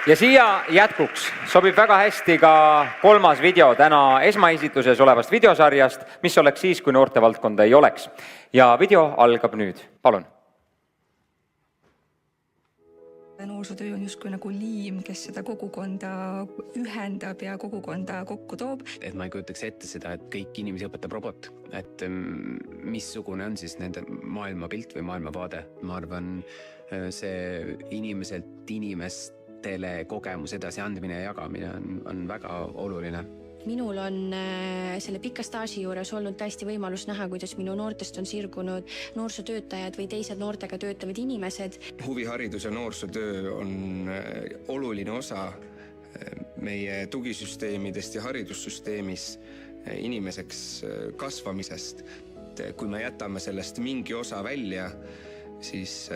Ja siia jätkuks sobib väga hästi ka kolmas video täna esmaesituses olevast videosarjast, mis oleks siis, kui noortevaldkonda ei oleks. Ja video algab nüüd. Palun. Noorsootöö on justkui nagu liim, kes seda kogukonda ühendab ja kogukonda kokku toob. Et ma ei kujutaks ette seda, et kõik inimesi õpetab robot. Et missugune on siis nende maailmapilt või maailmavaade. Ma arvan, see inimeselt inimestele kogemus edasi andmine ja jagamine on väga oluline. Minul on selle pika staaži juures olnud täiesti võimalus näha, kuidas minu noortest on sirgunud noorsootöötajad või teised noortega töötavad inimesed. Huviharidus ja noorsootöö on oluline osa meie tugisüsteemidest ja haridussüsteemis inimeseks kasvamisest. Kui me jätame sellest mingi osa välja, siis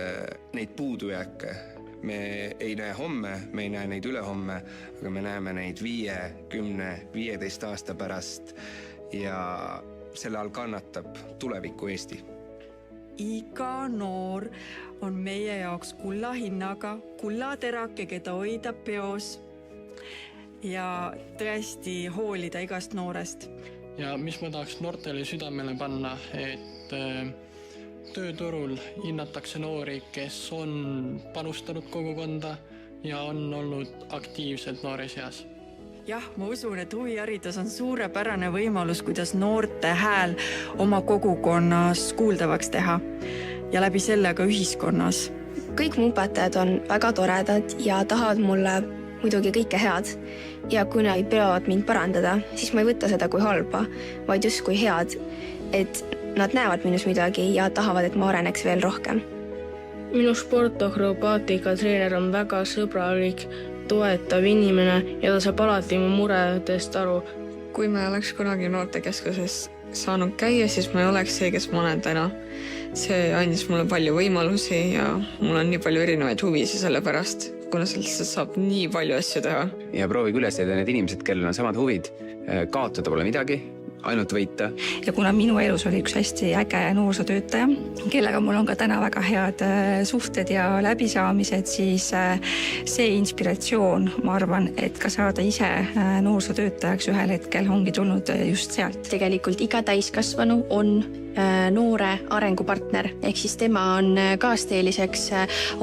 neid puudujääke me ei näe homme, me ei näe neid ülehomme, aga me näeme neid 5, 10, 15 aasta pärast ja selle all kannatab tuleviku Eesti. Iga noor on meie jaoks kulla hinnaga, kullaterake, keda hoida peos ja tõesti hoolida igast noorest. Ja mis ma tahaks noortele südamele panna, et tööturul hinnatakse noori, kes on panustanud kogukonda ja on olnud aktiivselt noore seas. Jah, ma usun, et huviharidus on suurepärane võimalus, kuidas noorte hääl oma kogukonnas kuuldavaks teha ja läbi selle ka ühiskonnas. Kõik mu õpetajad on väga toredad ja tahavad mulle muidugi kõike head. Ja kui nad peavad mind parandada, siis ma ei võta seda kui halba, vaid just kui head, et nad näevad minus midagi ja tahavad, et ma areneks veel rohkem. Minu sportakrobaatika treener on väga sõbralik, toetav inimene ja ta saab alati mu muredest aru. Kui ma oleks kunagi noortekeskuses saanud käia, siis ma ei oleks see, kes ma olen täna. See andis mulle palju võimalusi ja mul on nii palju erinevaid huvisi selle pärast, kuna sellest saab nii palju asju teha. Ja proovige üles leida need inimesed, kellel on samad huvid. Kaotada pole midagi, ainult võita. Ja kuna minu elus oli üks hästi äge noorsootöötaja, kellega mul on ka täna väga head suhted ja läbisaamised, siis see inspiratsioon, ma arvan, et ka saada ise noorsootöötajaks ühel hetkel ongi tulnud just sealt. Tegelikult iga täiskasvanu on noore arengupartner, ehk siis tema on kaasteeliseks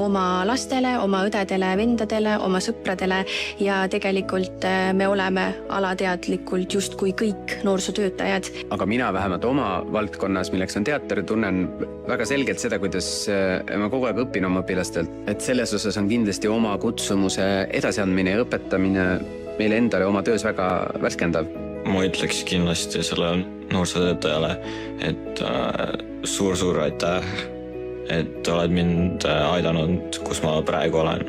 oma lastele, oma õdedele, vendadele, oma sõpradele ja tegelikult me oleme alateadlikult justkui kõik noorsootöötajad. Aga mina vähemalt oma valdkonnas, milleks on teater, tunnen väga selgelt seda, kuidas ma kogu aeg õpin oma õpilastelt. Et selles osas on kindlasti oma kutsumuse edasiandmine ja õpetamine meile endale oma töös väga värskendav. Ma ütleks kindlasti selle noorsootöötajale, et suur aitäh, et oled mind aidanud, kus ma praegu olen.